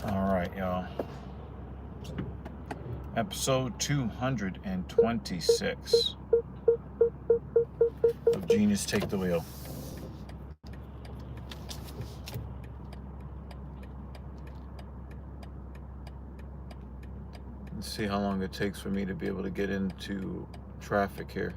All right, y'all. Episode 226 of Genius Take the Wheel. Let's see how long it takes for me to be able to get into traffic here.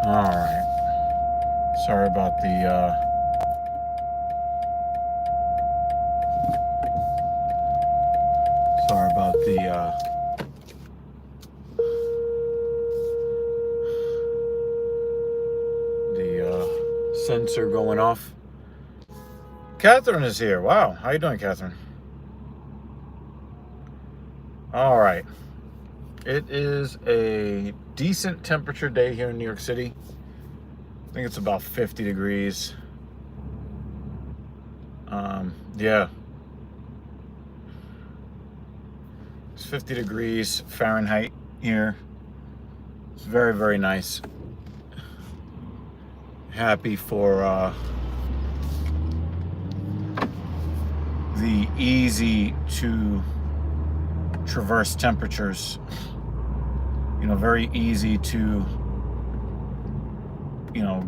All right. Sorry about the sensor going off. Catherine is here. Wow. How you doing, Catherine? All right. It is a decent temperature day here in New York City. I think it's about 50 degrees. Yeah. It's 50 degrees Fahrenheit here. It's very, very nice. Happy for the easy to traverse temperatures. You know, very easy to,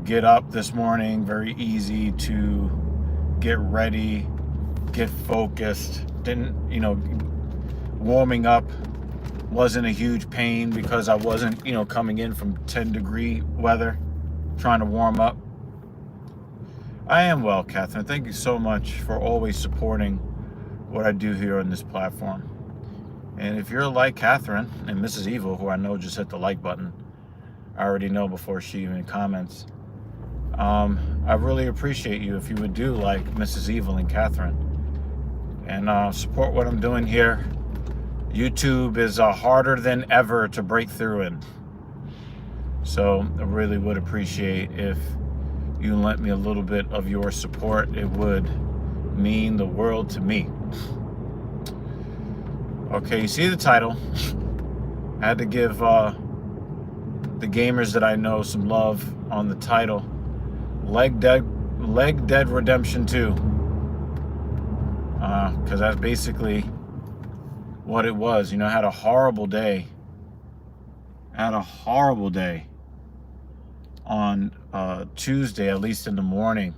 get up this morning, very easy to get ready, get focused. Warming up wasn't a huge pain because I wasn't, coming in from 10-degree weather, trying to warm up. I am well, Catherine. Thank you so much for always supporting what I do here on this platform. And if you're like Catherine and Mrs. Evil, who I know just hit the like button, I already know before she even comments, I really appreciate you if you would do like Mrs. Evil and Catherine and support what I'm doing here. YouTube is harder than ever to break through in. So I really would appreciate if you lent me a little bit of your support. It would mean the world to me. Okay, you see the title. I had to give the gamers that I know some love on the title. Leg Dead Redemption 2. Because that's basically what it was. I had a horrible day. On Tuesday, at least in the morning.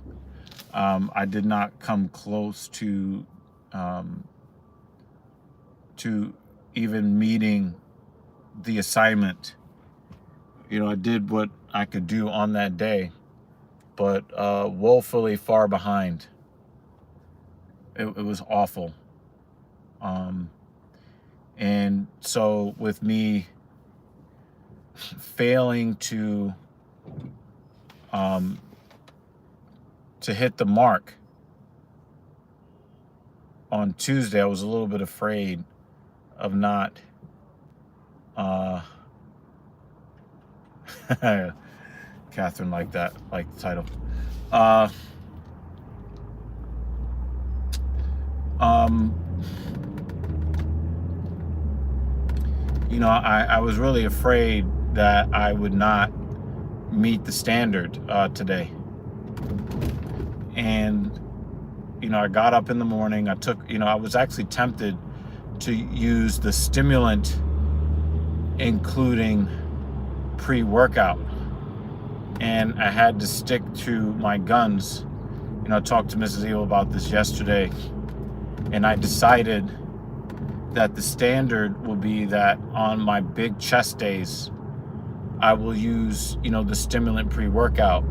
I did not come close to even meeting the assignment. I did what I could do on that day, but woefully far behind. It was awful. And so with me failing to hit the mark on Tuesday, I was a little bit afraid of not Catherine like the title. I was really afraid that I would not meet the standard today. And I got up in the morning. I took, I was actually tempted to use the stimulant, including pre-workout, and I had to stick to my guns. I talked to Mrs. Evil about this yesterday, and I decided that the standard will be that on my big chest days, I will use, the stimulant pre-workout,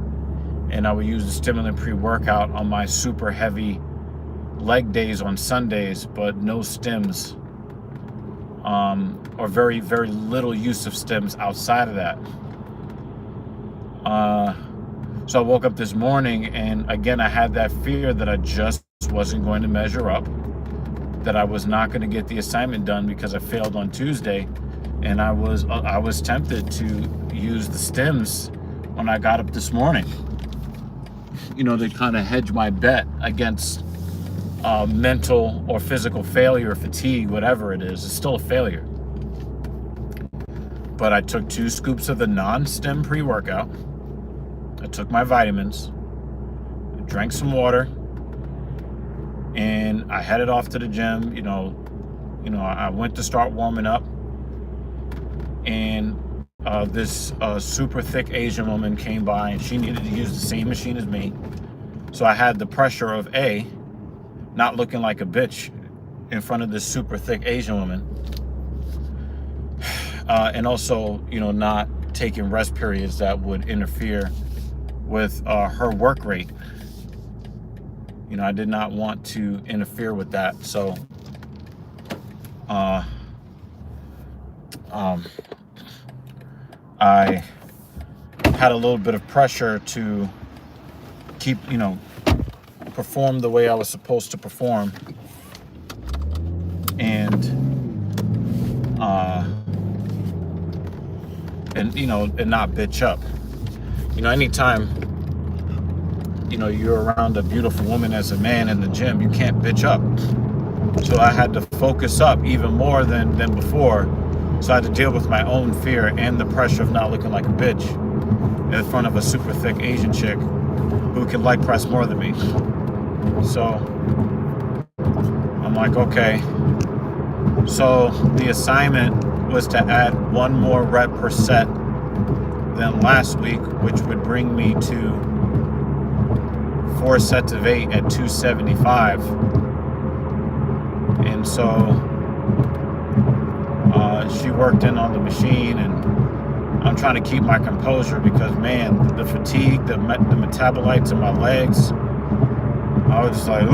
and I will use the stimulant pre-workout on my super heavy leg days on Sundays, but no stims, or very, very little use of stims outside of that. So I woke up this morning, and again, I had that fear that I just wasn't going to measure up, that I was not going to get the assignment done because I failed on Tuesday, and I was tempted to use the stims when I got up this morning, to kind of hedge my bet against mental or physical failure, fatigue, whatever it is. It's still a failure. But I took 2 scoops of the non-stem pre-workout. I took my vitamins. I drank some water. And I headed off to the gym. I went to start warming up. And this super thick Asian woman came by, and she needed to use the same machine as me. So I had the pressure of not looking like a bitch in front of this super thick Asian woman. And also, not taking rest periods that would interfere with her work rate. I did not want to interfere with that. So, I had a little bit of pressure to keep, perform the way I was supposed to perform. And not bitch up. Anytime, you're around a beautiful woman as a man in the gym, you can't bitch up. So I had to focus up even more than before. So I had to deal with my own fear and the pressure of not looking like a bitch in front of a super thick Asian chick who can leg press more than me. So I'm like, okay. So the assignment was to add 1 more rep per set than last week, which would bring me to 4 sets of 8 at 275. And so she worked in on the machine, and I'm trying to keep my composure because, man, the fatigue, the metabolites in my legs, I was just like,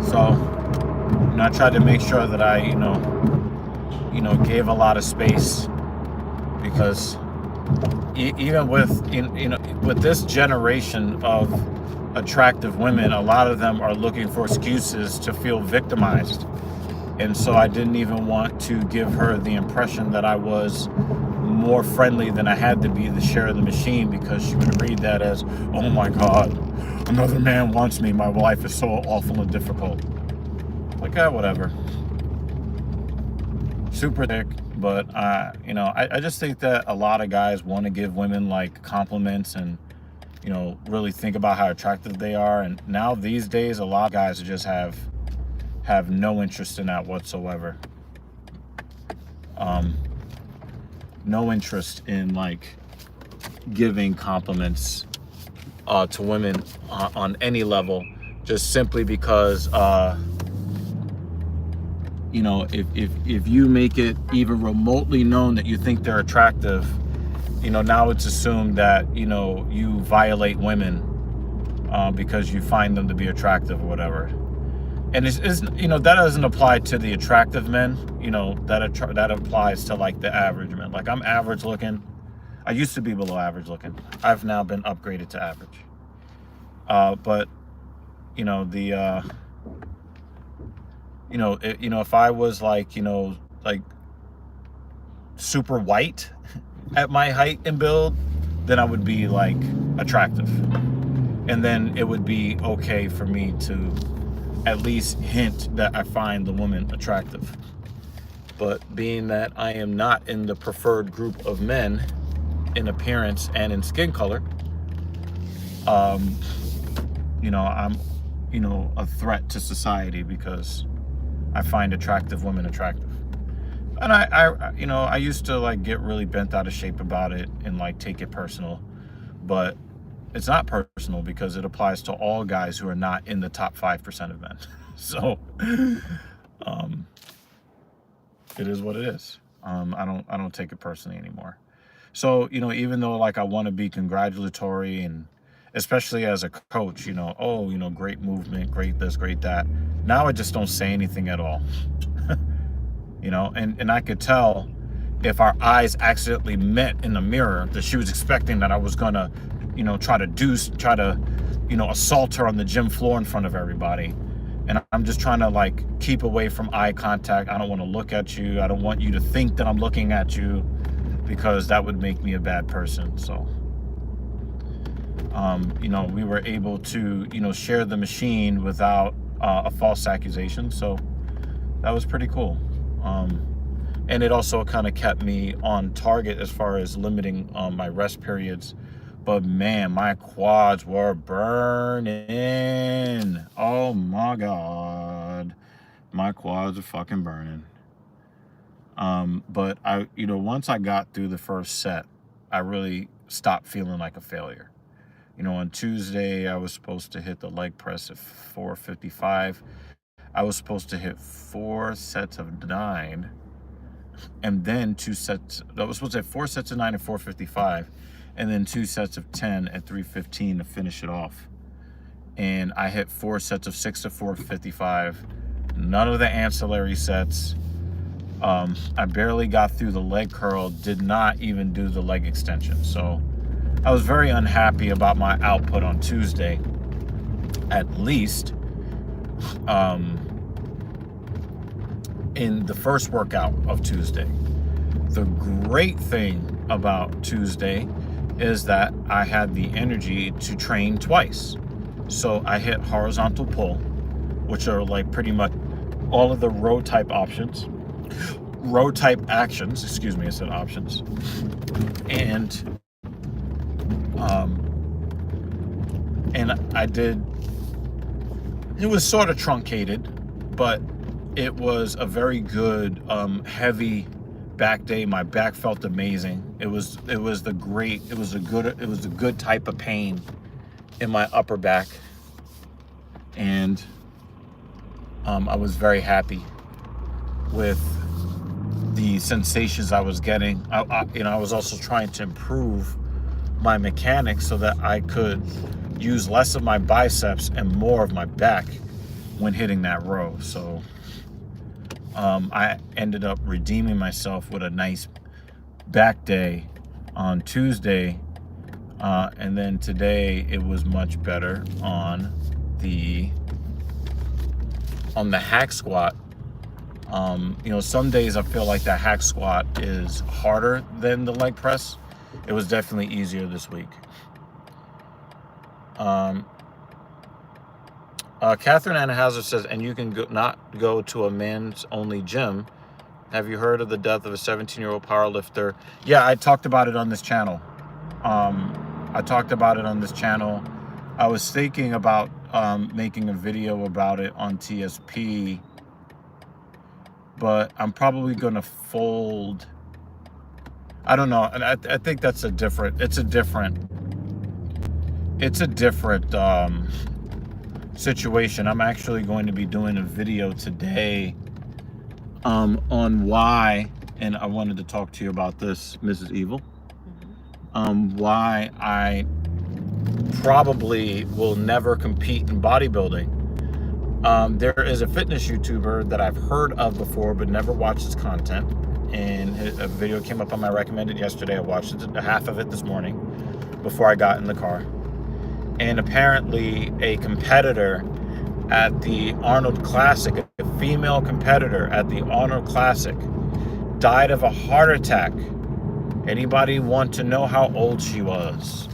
So, I tried to make sure that I, gave a lot of space, because even with, with this generation of attractive women, a lot of them are looking for excuses to feel victimized. And so I didn't even want to give her the impression that I was more friendly than I had to be to share the machine, because she would read that as, oh my God, another man wants me. My life is so awful and difficult. Like, whatever. Super thick, but I just think that a lot of guys want to give women like compliments and really think about how attractive they are. And now these days, a lot of guys just have no interest in that whatsoever. No interest in like giving compliments to women on any level, just simply because if you make it even remotely known that you think they're attractive, now it's assumed that you violate women because you find them to be attractive or whatever. And it's that doesn't apply to the attractive men. That applies to like the average men. Like, I'm average looking. I used to be below average looking. I've now been upgraded to average. But if I was like super white at my height and build, then I would be like attractive, and then it would be okay for me to at least hint that I find the woman attractive. But being that I am not in the preferred group of men in appearance and in skin color, I'm a threat to society because I find attractive women attractive. And I used to like get really bent out of shape about it and like take it personal, but it's not personal because it applies to all guys who are not in the top 5% of men. So, it is what it is. I don't take it personally anymore. So, even though like I want to be congratulatory, and especially as a coach, great movement, great this, great that. Now I just don't say anything at all. And I could tell if our eyes accidentally met in the mirror that she was expecting that I was gonna, try to assault her on the gym floor in front of everybody. And I'm just trying to like keep away from eye contact. I don't want to look at you. I don't want you to think that I'm looking at you, because that would make me a bad person. So We were able to, share the machine without a false accusation. So that was pretty cool. And it also kind of kept me on target as far as limiting my rest periods. But man, my quads were burning. Oh my God. My quads are fucking burning. But once I got through the first set, I really stopped feeling like a failure. On Tuesday, I was supposed to hit the leg press at 455. I was supposed to hit 4 sets of 9, and then 2 sets. I was supposed to hit 4 sets of 9 at 455, and then 2 sets of 10 at 315 to finish it off. And I hit 4 sets of 6 to 455. None of the ancillary sets. I barely got through the leg curl, did not even do the leg extension. So I was very unhappy about my output on Tuesday, at least in the first workout of Tuesday. The great thing about Tuesday is that I had the energy to train twice. So I hit horizontal pull, which are like pretty much all of the row type actions. Excuse me, I said options. And I did, it was sort of truncated, but it was a very good heavy back day. My back felt amazing. It was a good type of pain in my upper back, and I was very happy with the sensations I was getting. I was also trying to improve my mechanics so that I could use less of my biceps and more of my back when hitting that row. So I ended up redeeming myself with a nice back day on Tuesday, and then today it was much better on the hack squat. Some days I feel like that hack squat is harder than the leg press. It was definitely easier this week. Catherine Anahauser says, and you can not go to a men's only gym. Have you heard of the death of a 17-year-old powerlifter? Yeah, I talked about it on this channel. I was thinking about making a video about it on TSP, but I'm probably going to fold. I don't know. And I think it's a different situation. I'm actually going to be doing a video today on why, and I wanted to talk to you about this, Mrs. Evil, why I probably will never compete in bodybuilding. There is a fitness YouTuber that I've heard of before but never watched his content, and a video came up on my recommended yesterday. I watched half of it this morning before I got in the car. And apparently a competitor at the Arnold Classic, a female competitor at the Arnold Classic, died of a heart attack. Anybody want to know how old she was?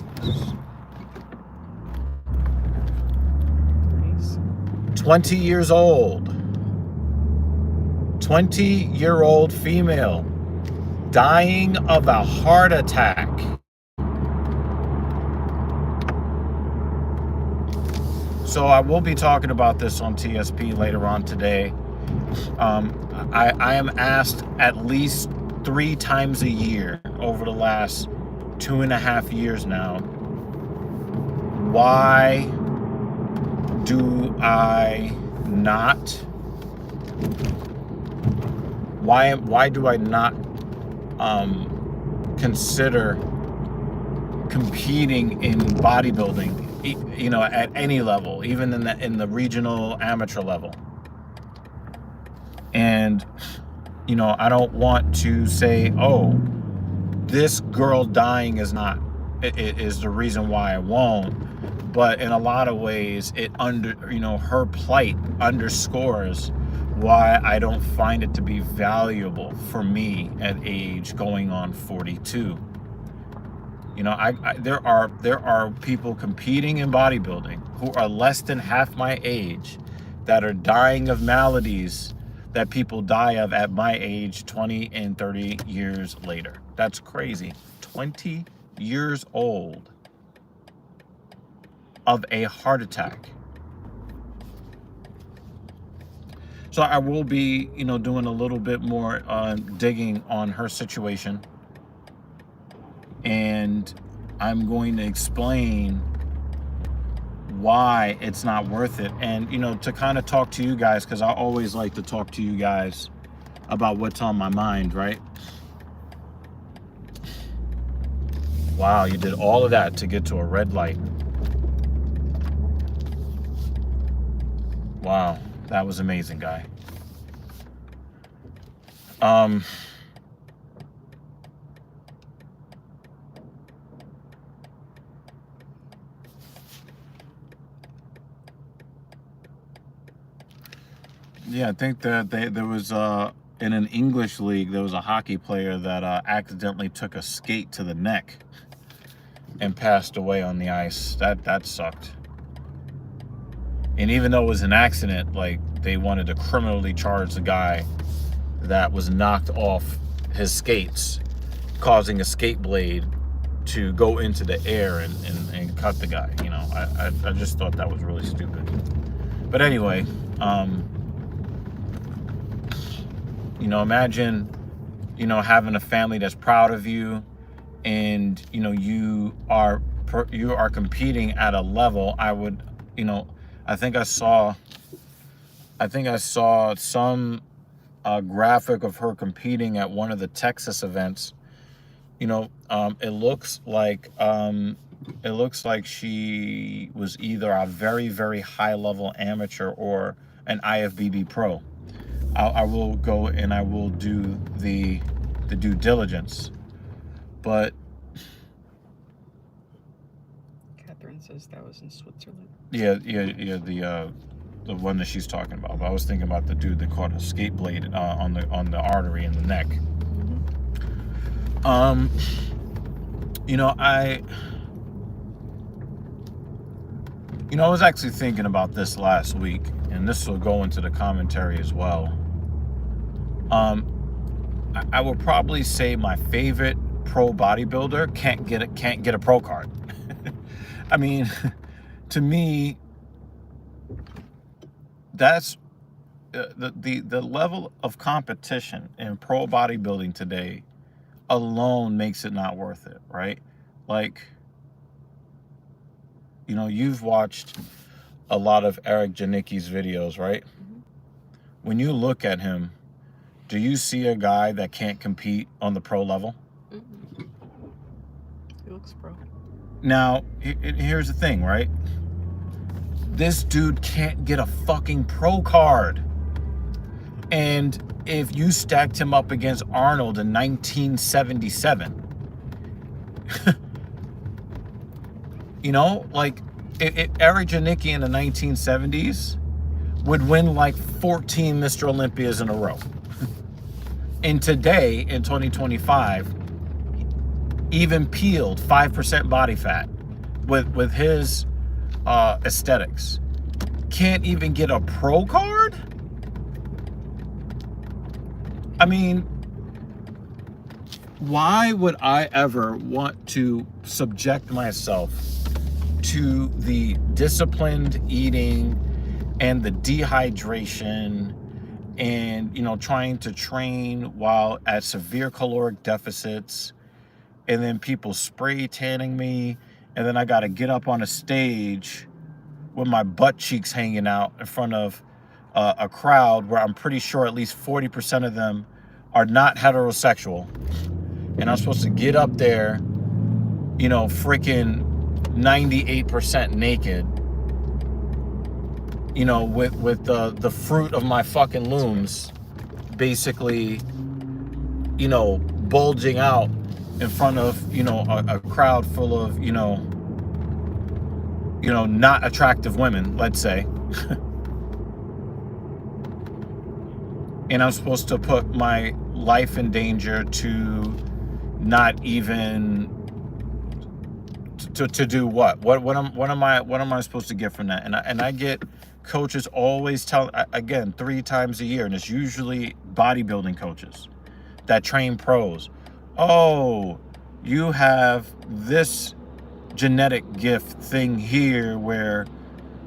20 years old. 20-year-old female dying of a heart attack. So I will be talking about this on TSP later on today. I am asked at least 3 times a year over the last 2.5 years now, why do I not consider competing in bodybuilding, at any level, even in the regional amateur level? And I don't want to say, oh, this girl dying is the reason why I won't. But in a lot of ways, her plight underscores why I don't find it to be valuable for me at age going on 42. You know, there are people competing in bodybuilding who are less than half my age that are dying of maladies that people die of at my age 20 and 30 years later. That's crazy. 20 years old of a heart attack. So I will be, you know, doing a little bit more digging on her situation. And I'm going to explain why it's not worth it. And, you know, to kind of talk to you guys, because I always like to talk to you guys about what's on my mind, right? Wow, you did all of that to get to a red light. Wow, that was amazing, guy. Yeah, I think that there was in an English league, there was a hockey player that accidentally took a skate to the neck and passed away on the ice. That sucked. And even though it was an accident, like, they wanted to criminally charge the guy that was knocked off his skates, causing a skate blade to go into the air and cut the guy. You know, I just thought that was really stupid. But anyway, you know, imagine, you know, having a family that's proud of you, and, you know, you are competing at a level. I would, you know, I think I saw some graphic of her competing at one of the Texas events. You know, it looks like she was either a very, very high level amateur or an IFBB pro. I will go and I will do the due diligence, but Catherine says that was in Switzerland. Yeah, the one that she's talking about. But I was thinking about the dude that caught a skate blade on the artery in the neck. You know, I was actually thinking about this last week, and this will go into the commentary as well. I would probably say my favorite pro bodybuilder can't get a pro card. I mean, to me, that's the level of competition in pro bodybuilding today alone makes it not worth it, right? Like, you know, you've watched a lot of Eric Janicki's videos, right? Mm-hmm. When you look at him, do you see a guy that can't compete on the pro level? Mm-hmm. He looks pro. Now, here's the thing, right? This dude can't get a fucking pro card. And if you stacked him up against Arnold in 1977, you know, like, Eric Janicki in the 1970s would win like 14 Mr. Olympias in a row. And today, in 2025, even peeled 5% body fat with his aesthetics, can't even get a pro card? I mean, why would I ever want to subject myself to the disciplined eating and the dehydration and, you know, trying to train while at severe caloric deficits, and then people spray tanning me, and then I got to get up on a stage with my butt cheeks hanging out in front of a crowd where I'm pretty sure at least 40% of them are not heterosexual, and I'm supposed to get up there, you know, freaking 98% naked, you know, with the fruit of my fucking looms basically, you know, bulging out in front of, you know, a crowd full of, you know, not attractive women, let's say. And I'm supposed to put my life in danger to not even To do what? What am I supposed to get from that? And I get coaches always tell, again, 3 times a year, and it's usually bodybuilding coaches that train pros. Oh, you have this genetic gift thing here where,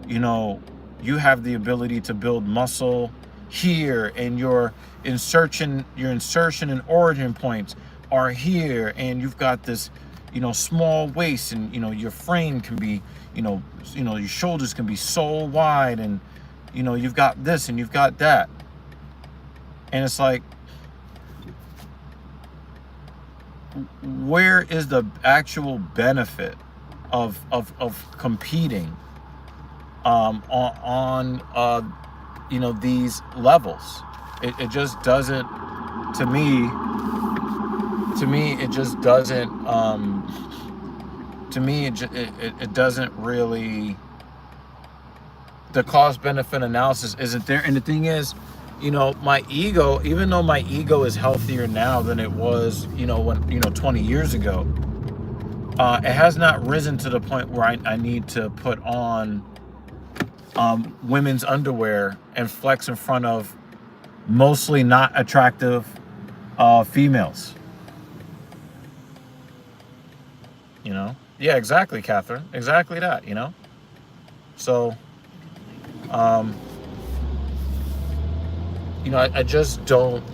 you know, you have the ability to build muscle here, and your insertion and origin points are here, and you've got this, you know, small waist, and you know your frame can be, your shoulders can be so wide, and you know you've got this and you've got that, and it's like, where is the actual benefit of competing on these levels? It just doesn't, to me it just doesn't, it doesn't really, the cost benefit analysis isn't there. And the thing is, my ego, even though my ego is healthier now than it was, when 20 years ago, it has not risen to the point where I need to put on women's underwear and flex in front of mostly not attractive females. Yeah, exactly, Catherine. Exactly that. So, I just don't.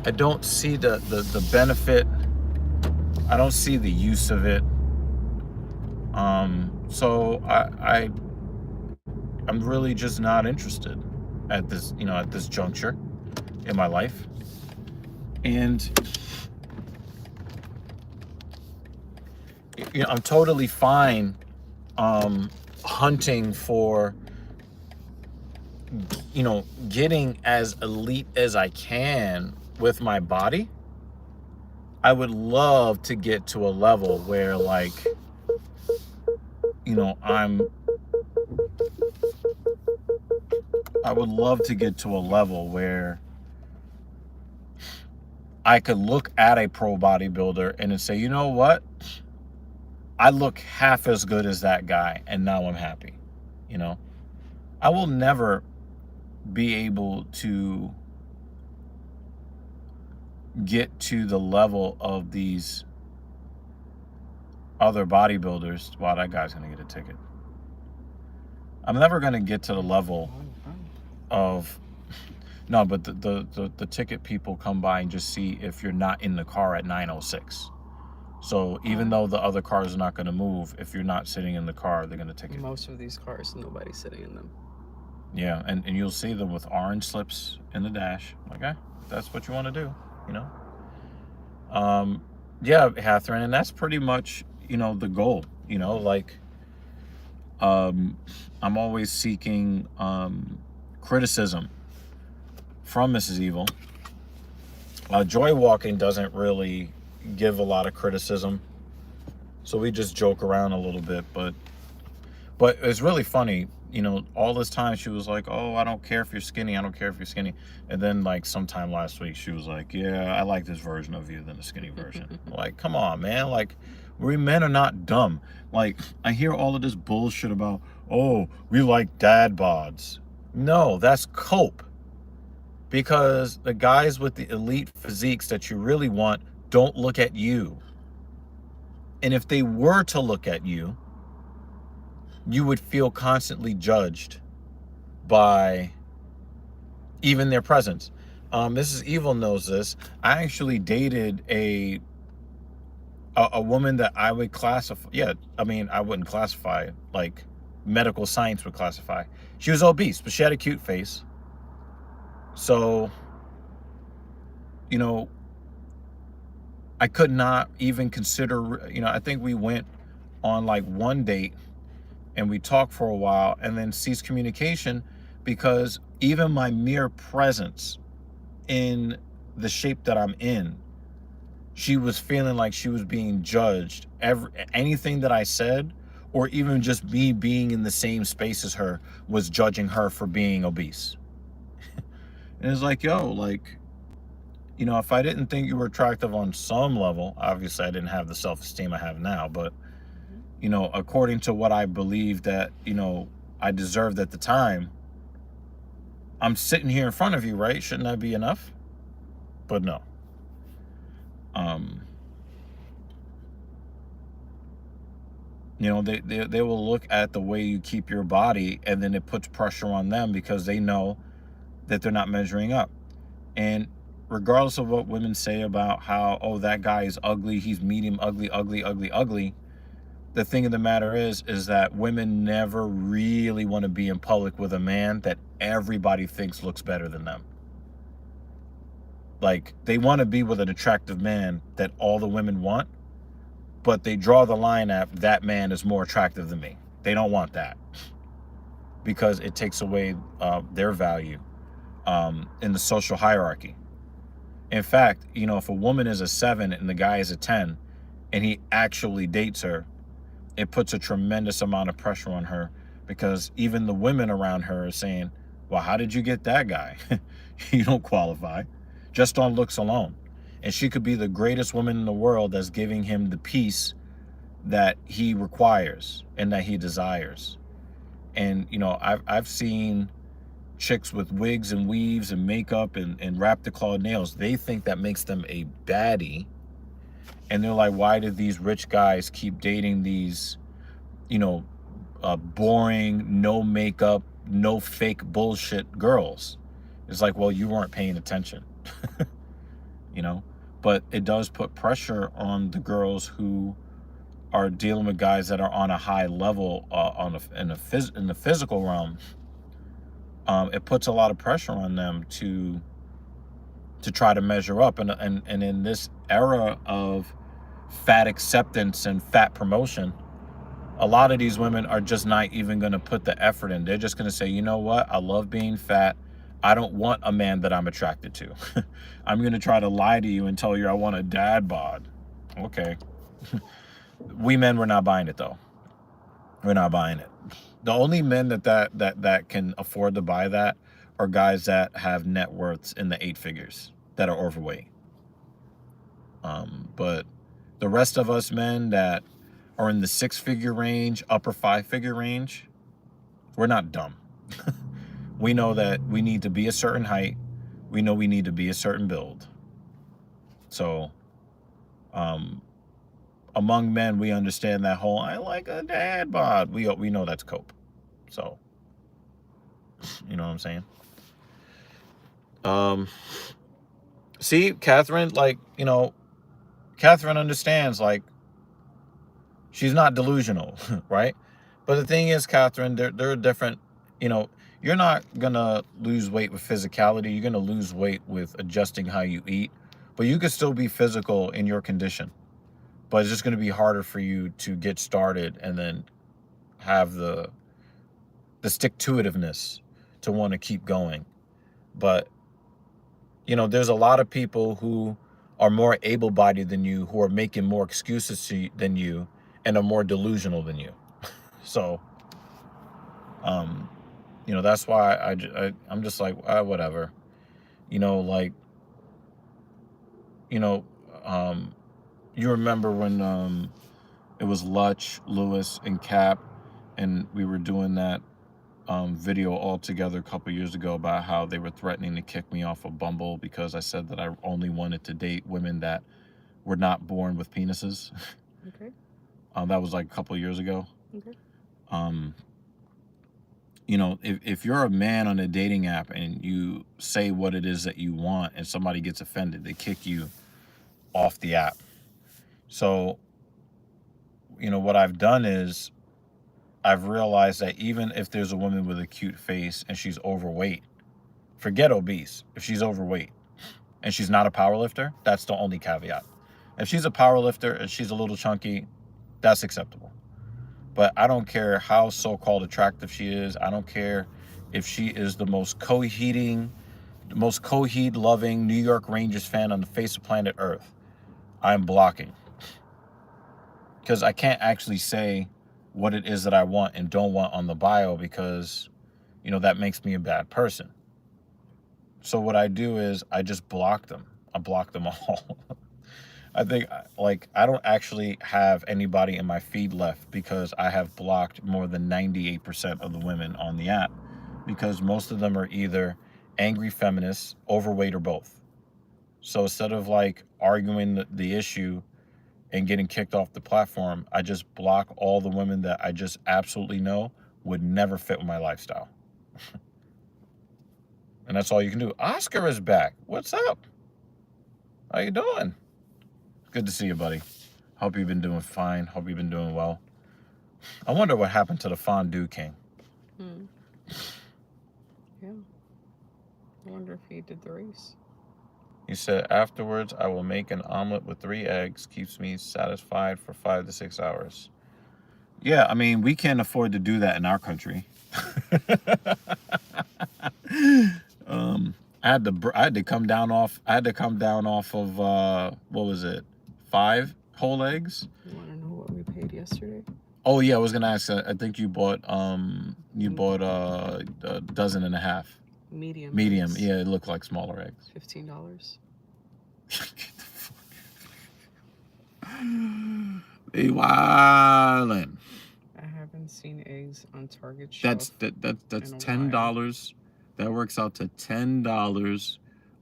I don't see the benefit. I don't see the use of it. So I'm really just not interested at this juncture in my life. And I'm totally fine hunting for getting as elite as I can with my body. I would love to get to a level where, like, I would love to get to a level where I could look at a pro bodybuilder and say, you know what? I look half as good as that guy, and now I'm happy. I will never be able to get to the level of these other bodybuilders. Wow, that guy's gonna get a ticket. I'm never gonna get to the level of, no, but the ticket people come by and just see if you're not in the car at 9:06. So even though the other cars are not going to move, if you're not sitting in the car, they're going to ticket. Most of these cars, nobody's sitting in them. Yeah, and you'll see them with orange slips in the dash. Okay, that's what you want to do, Yeah, Catherine, and that's pretty much, the goal. I'm always seeking criticism from Mrs. Evil. Joy walking doesn't really give a lot of criticism, so we just joke around a little bit, but it's really funny. All this time she was like, oh, I don't care if you're skinny, and then, like, sometime last week she was like, yeah, I like this version of you than the skinny version. Like, come on, man. Like, we men are not dumb. Like, I hear all of this bullshit about, oh, we like dad bods. No, that's cope, because the guys with the elite physiques that you really want don't look at you. And if they were to look at you, you would feel constantly judged by even their presence. Mrs. Evil knows this. I actually dated a woman that I would classify. Yeah, I mean, I wouldn't classify like medical science would classify. She was obese, but she had a cute face. So, I could not even consider, I think we went on like one date and we talked for a while and then ceased communication, because even my mere presence in the shape that I'm in, she was feeling like she was being judged. Anything that I said, or even just me being in the same space as her, was judging her for being obese. And it's like, yo, like, if I didn't think you were attractive on some level, obviously I didn't have the self-esteem I have now, but you know, according to what I believe that, you know, I deserved at the time, I'm sitting here in front of you, right? Shouldn't that be enough? But no. You know, they will look at the way you keep your body, and then it puts pressure on them because they know that they're not measuring up. And regardless of what women say about how, oh, that guy is ugly, he's medium ugly, ugly, ugly, ugly, the thing of the matter is that women never really want to be in public with a man that everybody thinks looks better than them. Like, they want to be with an attractive man that all the women want, but they draw the line at that man is more attractive than me. They don't want that because it takes away their value in the social hierarchy. In fact, you know, if a woman is a 7 and the guy is a 10 and he actually dates her, it puts a tremendous amount of pressure on her because even the women around her are saying, well, how did you get that guy? You don't qualify just on looks alone. And she could be the greatest woman in the world that's giving him the peace that he requires and that he desires. And, you know, I've seen chicks with wigs and weaves and makeup and wrapped the claw nails. They think that makes them a baddie. And they're like, why do these rich guys keep dating these, you know, boring, no makeup, no fake bullshit girls? It's like, well, you weren't paying attention, you know? But it does put pressure on the girls who are dealing with guys that are on a high level in the physical realm. It puts a lot of pressure on them to try to measure up, and in this era of fat acceptance and fat promotion, a lot of these women are just not even going to put the effort in. They're just going to say, you know what, I love being fat, I don't want a man that I'm attracted to. I'm going to try to lie to you and tell you I want a dad bod. Okay. We men, we're not buying it though. We're not buying it. The only men that can afford to buy that are guys that have net worths in the 8 figures that are overweight. But the rest of us men that are in the 6-figure range, upper 5-figure range, we're not dumb. We know that we need to be a certain height. We know we need to be a certain build. So, among men, we understand that whole, I like a dad bod. We know that's cope. So, you know what I'm saying? See, Catherine, like, you know, Catherine understands, like, she's not delusional, right? But the thing is, Catherine, there are different, you know, you're not going to lose weight with physicality. You're going to lose weight with adjusting how you eat. But you could still be physical in your condition. But it's just going to be harder for you to get started and then have the stick-to-itiveness to want to keep going. But, you know, there's a lot of people who are more able-bodied than you, who are making more excuses than you, and are more delusional than you. So, you know, that's why I'm just like, whatever. You know, like, you know, you remember when it was Lutch, Lewis, and Cap, and we were doing that video all together a couple years ago about how they were threatening to kick me off of Bumble because I said that I only wanted to date women that were not born with penises. Okay. That was like a couple years ago. Okay. You know, if you're a man on a dating app and you say what it is that you want and somebody gets offended, they kick you off the app. So, you know, what I've done is I've realized that even if there's a woman with a cute face and she's overweight, forget obese, if she's overweight and she's not a power lifter, that's the only caveat. If she's a power lifter and she's a little chunky, that's acceptable. But I don't care how so-called attractive she is. I don't care if she is the most coheed-loving New York Rangers fan on the face of planet Earth. I'm blocking. Because I can't actually say what it is that I want and don't want on the bio because, you know, that makes me a bad person. So what I do is I just block them. I block them all. I think like I don't actually have anybody in my feed left because I have blocked more than 98% of the women on the app because most of them are either angry feminists, overweight, or both. So instead of like arguing the issue and getting kicked off the platform, I just block all the women that I just absolutely know would never fit with my lifestyle. And that's all you can do. Oscar is back. What's up? How you doing? Good to see you, buddy. Hope you've been doing fine. Hope you've been doing well. I wonder what happened to the Fondue King. Yeah. I wonder if he did the race. He said, afterwards, I will make an omelet with 3 eggs. Keeps me satisfied for 5 to 6 hours. Yeah, I mean, we can't afford to do that in our country. I had to come down off of what was it, 5 whole eggs. You want to know what we paid yesterday? Oh yeah, I was gonna ask. I think you bought a dozen and a half. Medium. Eggs. Yeah, it looked like smaller eggs. $15. They wildin'. I haven't seen eggs on Target shelf. That's $10. That works out to $10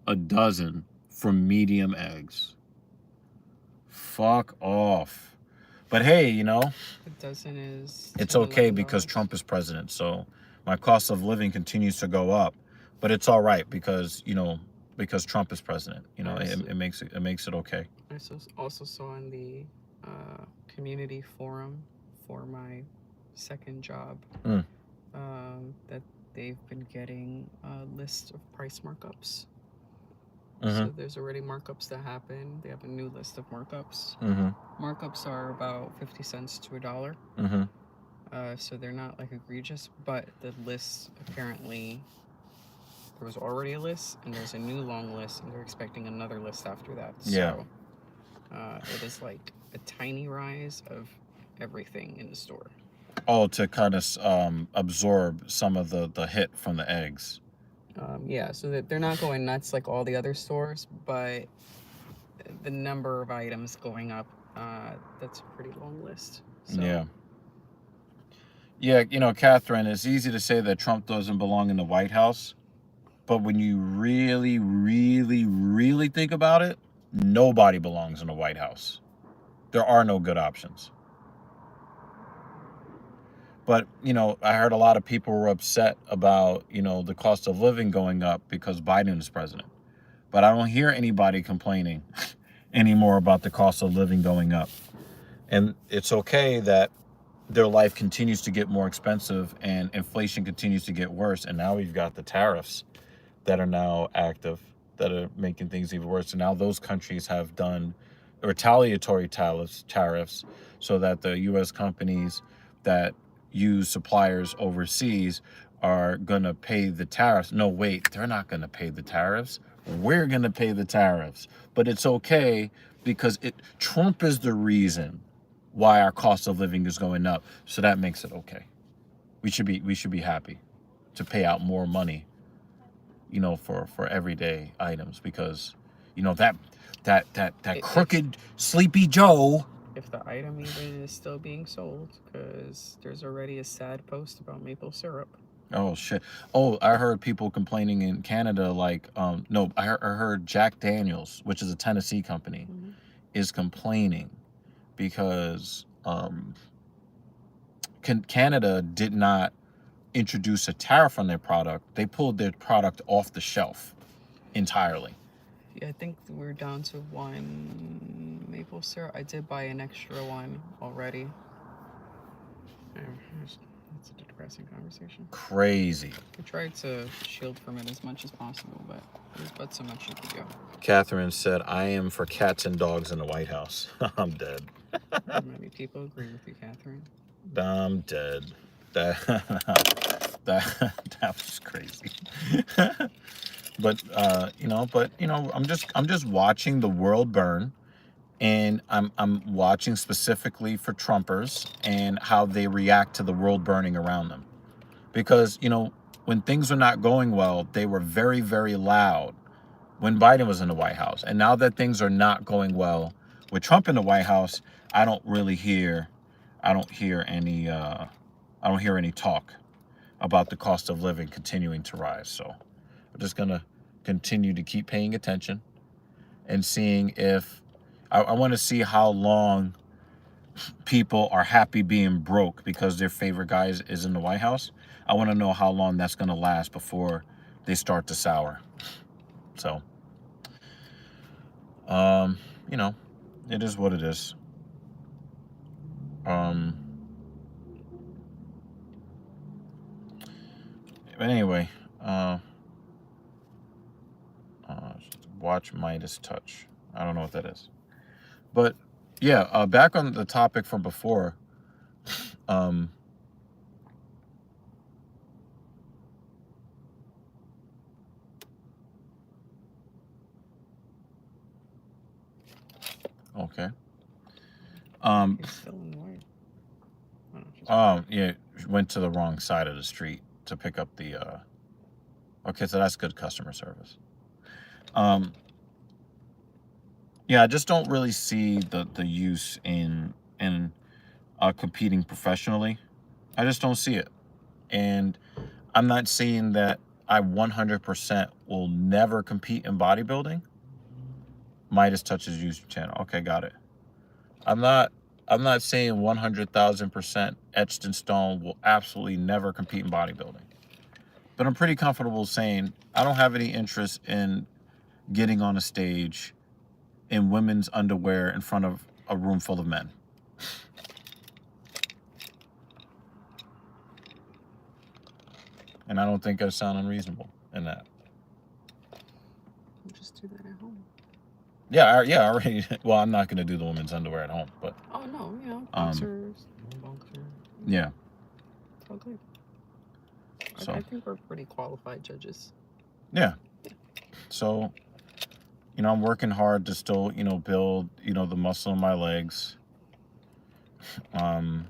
a dozen for medium eggs. Fuck off. But hey, you know, a dozen is it's okay because Trump is president. So my cost of living continues to go up, but it's all right because, you know, because Trump is president. You know, it makes it okay. I also saw in the community forum for my second job that they've been getting a list of price markups. So there's already markups that happen. They have a new list of markups. Markups are about 50 cents to $1. So they're not like egregious, but the list apparently, there was already a list and there's a new long list and they're expecting another list after that. Yeah. So it is like a tiny rise of everything in the store. Oh, to kind of absorb some of the hit from the eggs. Yeah, so that they're not going nuts like all the other stores, but the number of items going up, that's a pretty long list. So. Yeah. Yeah, you know, Catherine, it's easy to say that Trump doesn't belong in the White House, but when you really, really, really think about it, nobody belongs in the White House. There are no good options. But, you know, I heard a lot of people were upset about, you know, the cost of living going up because Biden is president. But I don't hear anybody complaining anymore about the cost of living going up. And it's okay that their life continues to get more expensive and inflation continues to get worse. And now we've got the tariffs that are now active that are making things even worse. And now those countries have done retaliatory tariffs so that the U.S. companies that use suppliers overseas are going to pay the tariffs. No, wait, they're not going to pay the tariffs. We're going to pay the tariffs. But it's okay because Trump is the reason why our cost of living is going up. So that makes it okay. We should be happy to pay out more money, you know, for everyday items because, you know, that crooked Sleepy Joe. If the item even is still being sold, because there's already a sad post about maple syrup. Oh shit! Oh, I heard people complaining in Canada, like, no, I heard Jack Daniels, which is a Tennessee company, is complaining because Canada did not introduce a tariff on their product. They pulled their product off the shelf entirely. Yeah, I think we're down to 1 maple syrup. I did buy an extra one already. That's a depressing conversation. Crazy. I tried to shield from it as much as possible, but there's but so much you can do. Catherine said, I am for cats and dogs in the White House. I'm dead. Many people agree with you, Catherine. I'm dead. That was crazy. But you know, I'm just watching the world burn, and I'm watching specifically for Trumpers and how they react to the world burning around them. Because, you know, when things are not going well, they were very, very loud when Biden was in the White House. And now that things are not going well, with Trump in the White House, I don't hear any talk about the cost of living continuing to rise. So I'm just gonna continue to keep paying attention and seeing if I want to see how long people are happy being broke because their favorite guy is in the White House. I want to know how long that's going to last before they start to sour. So, you know, it is what it is. But anyway, watch Midas touch. I don't know what that is. But yeah, back on the topic from before. Okay. You're still in the white. Yeah, went to the wrong side of the street to pick up the. Okay, so that's good customer service. Yeah, I just don't really see the use in competing professionally. I just don't see it, and I'm not saying that I 100% will never compete in bodybuilding. Midas touches YouTube channel. Okay, got it. I'm not saying 100,000% etched in stone will absolutely never compete in bodybuilding. But I'm pretty comfortable saying I don't have any interest in getting on a stage in women's underwear in front of a room full of men. And I don't think I sound unreasonable in that. Just do that at home. Yeah, already. Well, I'm not going to do the women's underwear at home, but. Oh no, you know, boxers. Yeah. It's all good. So, I think we're pretty qualified judges. Yeah. So, you know, I'm working hard to still, you know, build, you know, the muscle in my legs. I'm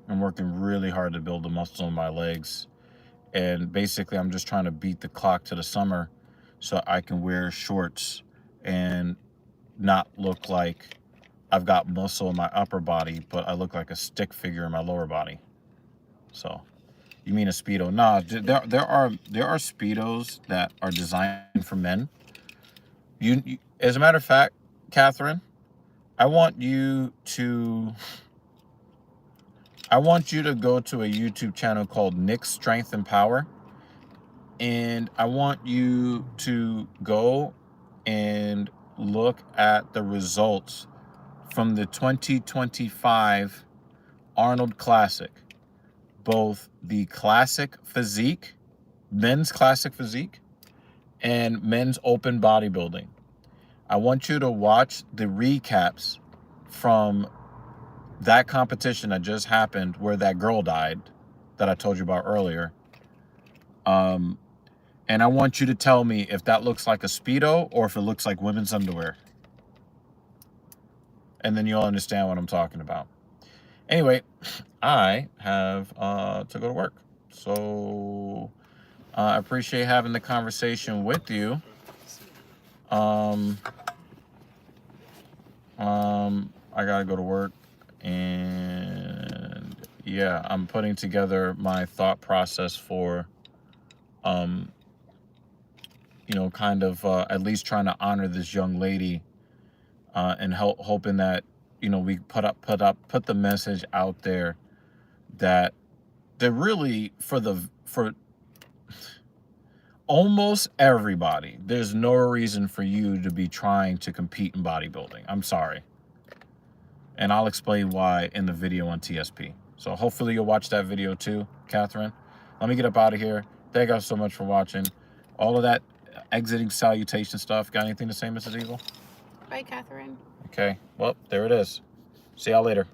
working really hard to build the muscle in my legs. And basically, I'm just trying to beat the clock to the summer so I can wear shorts and not look like I've got muscle in my upper body, but I look like a stick figure in my lower body. So, you mean a Speedo? Nah, there are Speedos that are designed for men. You, as a matter of fact, Catherine, I want you to go to a YouTube channel called Nick's Strength and Power. And I want you to go and look at the results from the 2025 Arnold Classic. Both the classic physique, men's classic physique, and men's open bodybuilding. I want you to watch the recaps from that competition that just happened where that girl died that I told you about earlier. And I want you to tell me if that looks like a Speedo or if it looks like women's underwear. And then you'll understand what I'm talking about. Anyway, I have to go to work. So I appreciate having the conversation with you. I gotta go to work, and yeah, I'm putting together my thought process for, you know, kind of at least trying to honor this young lady, and hoping that, you know, we put the message out there that they're really for almost everybody. There's no reason for you to be trying to compete in bodybuilding. I'm sorry. And I'll explain why in the video on TSP. So hopefully you'll watch that video too, Catherine. Let me get up out of here. Thank you so much for watching. All of that exiting salutation stuff. Got anything to say, Mrs. Evil? Bye, Catherine. Okay. Well, there it is. See y'all later.